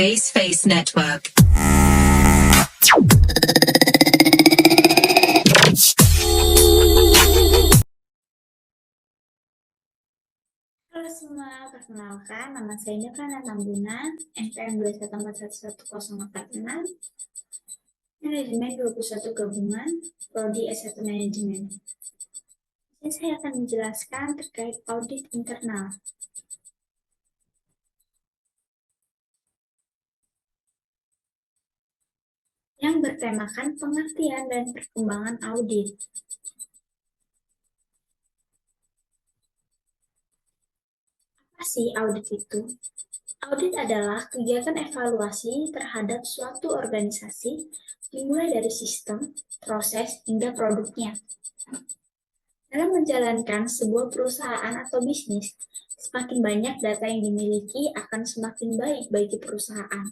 Space Network. Halo semua, perkenalkan nama saya Nirvana Tambunan, NPM 214111046, Manajemen 21 Gabungan, Prodi S1 Manajemen. Jadi saya akan menjelaskan terkait audit internal. Yang bertemakan pengertian dan perkembangan audit. Apa sih audit itu? Audit adalah kegiatan evaluasi terhadap suatu organisasi dimulai dari sistem, proses, hingga produknya. Dalam menjalankan sebuah perusahaan atau bisnis, semakin banyak data yang dimiliki akan semakin baik bagi perusahaan.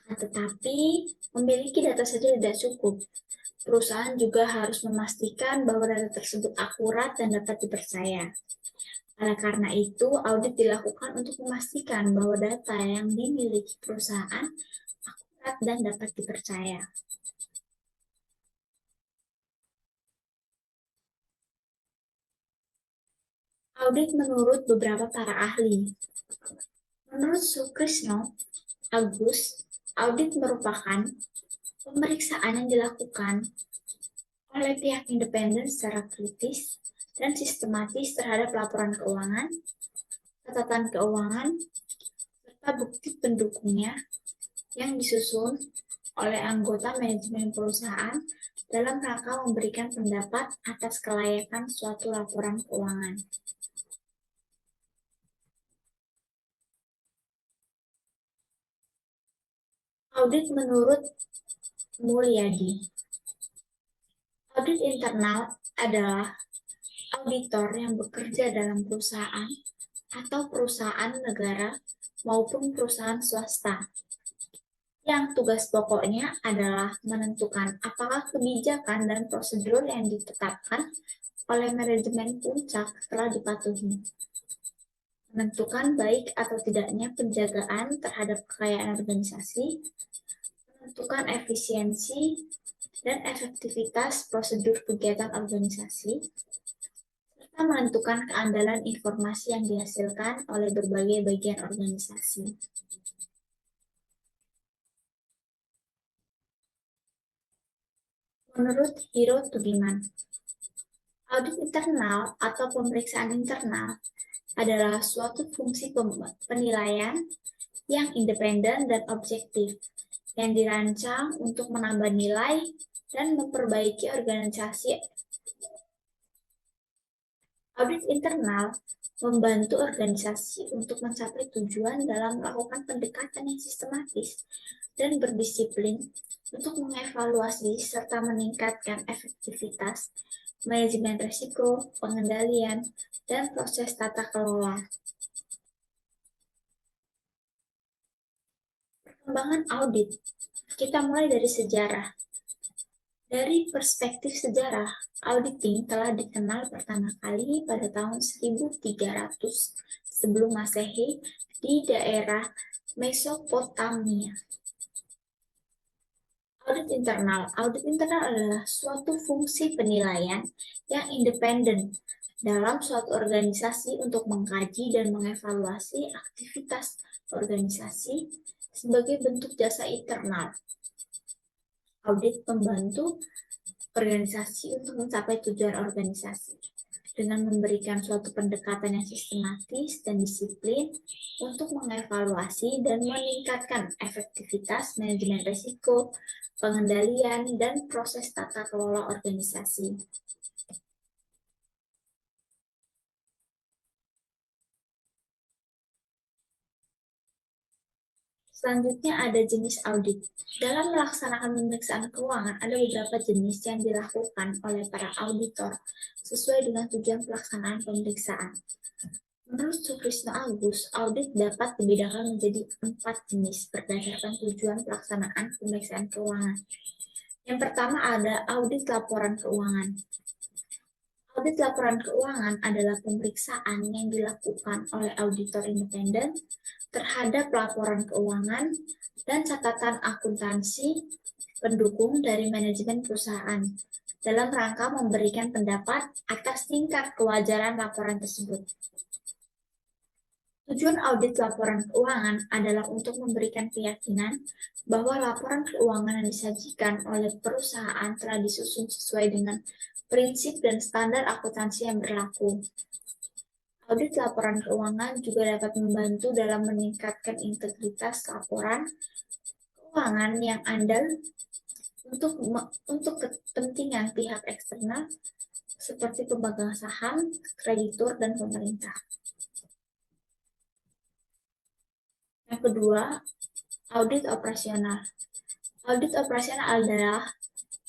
Akan tetapi, memiliki data saja tidak cukup. Perusahaan juga harus memastikan bahwa data tersebut akurat dan dapat dipercaya. Oleh karena itu, audit dilakukan untuk memastikan bahwa data yang dimiliki perusahaan akurat dan dapat dipercaya. Audit menurut beberapa para ahli. Menurut Sukrisno Agus, audit merupakan pemeriksaan yang dilakukan oleh pihak independen secara kritis dan sistematis terhadap laporan keuangan, catatan keuangan, serta bukti pendukungnya yang disusun oleh anggota manajemen perusahaan dalam rangka memberikan pendapat atas kelayakan suatu laporan keuangan. Audit menurut Mulyadi. Audit internal adalah auditor yang bekerja dalam perusahaan atau perusahaan negara maupun perusahaan swasta, yang tugas pokoknya adalah menentukan apakah kebijakan dan prosedur yang ditetapkan oleh manajemen puncak telah dipatuhi, menentukan baik atau tidaknya penjagaan terhadap kekayaan organisasi, menentukan efisiensi dan efektivitas prosedur kegiatan organisasi, serta menentukan keandalan informasi yang dihasilkan oleh berbagai bagian organisasi. Menurut Hiro Tugiman, audit internal atau pemeriksaan internal adalah suatu fungsi penilaian yang independen dan objektif yang dirancang untuk menambah nilai dan memperbaiki organisasi. Audit internal membantu organisasi untuk mencapai tujuan dalam melakukan pendekatan yang sistematis dan berdisiplin untuk mengevaluasi serta meningkatkan efektivitas manajemen risiko, pengendalian, dan proses tata kelola. Perkembangan audit, kita mulai dari sejarah. Dari perspektif sejarah, auditing telah dikenal pertama kali pada tahun 1300 sebelum Masehi di daerah Mesopotamia. Audit internal adalah suatu fungsi penilaian yang independen dalam suatu organisasi untuk mengkaji dan mengevaluasi aktivitas organisasi sebagai bentuk jasa internal. Audit membantu organisasi untuk mencapai tujuan organisasi dengan memberikan suatu pendekatan yang sistematis dan disiplin untuk mengevaluasi dan meningkatkan efektivitas manajemen risiko, pengendalian, dan proses tata kelola organisasi. Selanjutnya ada jenis audit. Dalam melaksanakan pemeriksaan keuangan, ada beberapa jenis yang dilakukan oleh para auditor sesuai dengan tujuan pelaksanaan pemeriksaan. Menurut Sukrisno Agus, audit dapat dibedakan menjadi 4 jenis berdasarkan tujuan pelaksanaan pemeriksaan keuangan. Yang pertama ada audit laporan keuangan. Audit laporan keuangan adalah pemeriksaan yang dilakukan oleh auditor independen terhadap laporan keuangan dan catatan akuntansi pendukung dari manajemen perusahaan dalam rangka memberikan pendapat atas tingkat kewajaran laporan tersebut. Tujuan audit laporan keuangan adalah untuk memberikan keyakinan bahwa laporan keuangan yang disajikan oleh perusahaan telah disusun sesuai dengan prinsip dan standar akuntansi yang berlaku. Audit laporan keuangan juga dapat membantu dalam meningkatkan integritas laporan keuangan yang andal untuk kepentingan pihak eksternal seperti pemegang saham, kreditur, dan pemerintah. Yang kedua, audit operasional. Audit operasional adalah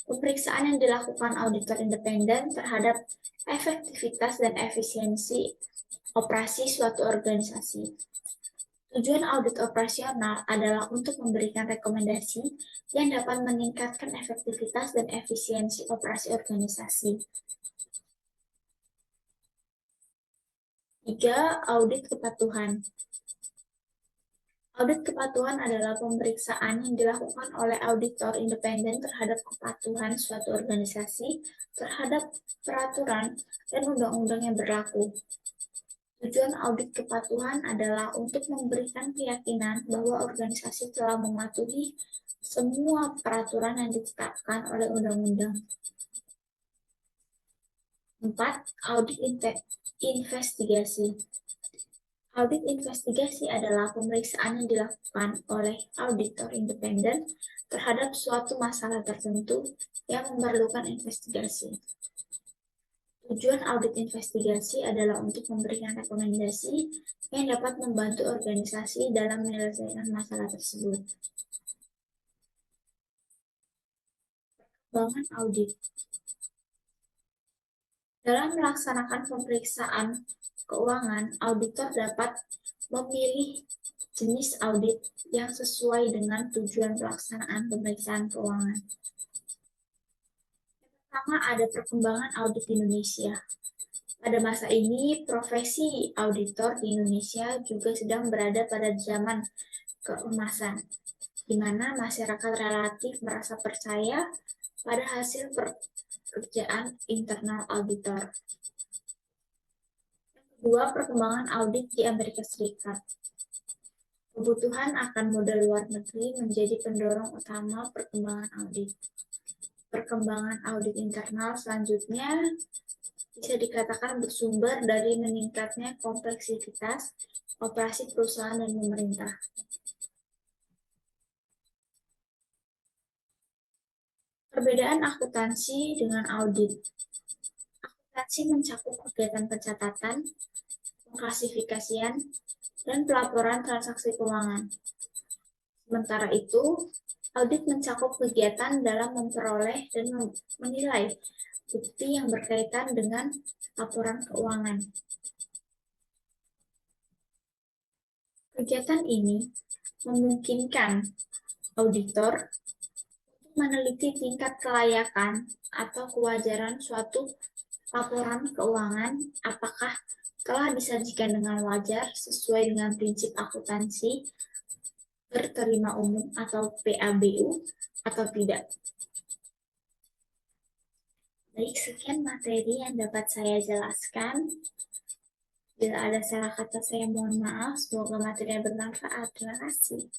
pemeriksaan yang dilakukan auditor independen terhadap efektivitas dan efisiensi operasi suatu organisasi. Tujuan audit operasional adalah untuk memberikan rekomendasi yang dapat meningkatkan efektivitas dan efisiensi operasi organisasi. 3. Audit kepatuhan. Audit kepatuhan adalah pemeriksaan yang dilakukan oleh auditor independen terhadap kepatuhan suatu organisasi terhadap peraturan dan undang-undang yang berlaku. Tujuan audit kepatuhan adalah untuk memberikan keyakinan bahwa organisasi telah mematuhi semua peraturan yang ditetapkan oleh undang-undang. 4. Audit investigasi. Audit investigasi adalah pemeriksaan yang dilakukan oleh auditor independen terhadap suatu masalah tertentu yang memerlukan investigasi. Tujuan audit investigasi adalah untuk memberikan rekomendasi yang dapat membantu organisasi dalam menyelesaikan masalah tersebut. Perkembangan audit. Dalam melaksanakan pemeriksaan keuangan, auditor dapat memilih jenis audit yang sesuai dengan tujuan pelaksanaan pemeriksaan keuangan. Pertama, ada perkembangan audit di Indonesia. Pada masa ini, profesi auditor di Indonesia juga sedang berada pada zaman keemasan, di mana masyarakat relatif merasa percaya pada hasil pekerjaan internal auditor. Kedua, perkembangan audit di Amerika Serikat. Kebutuhan akan modal luar negeri menjadi pendorong utama perkembangan audit. Perkembangan audit internal selanjutnya bisa dikatakan bersumber dari meningkatnya kompleksitas operasi perusahaan dan pemerintah. Perbedaan akuntansi dengan audit. Akuntansi mencakup kegiatan pencatatan, pengklasifikasian, dan pelaporan transaksi keuangan. Sementara itu, audit mencakup kegiatan dalam memperoleh dan menilai bukti yang berkaitan dengan laporan keuangan. Kegiatan ini memungkinkan auditor untuk meneliti tingkat kelayakan atau kewajaran suatu laporan keuangan, apakah telah disajikan dengan wajar sesuai dengan prinsip akuntansi berterima umum atau PABU atau tidak. Baik, sekian materi yang dapat saya jelaskan. Bila ada salah kata saya mohon maaf, semoga materi bermanfaat. Terima kasih.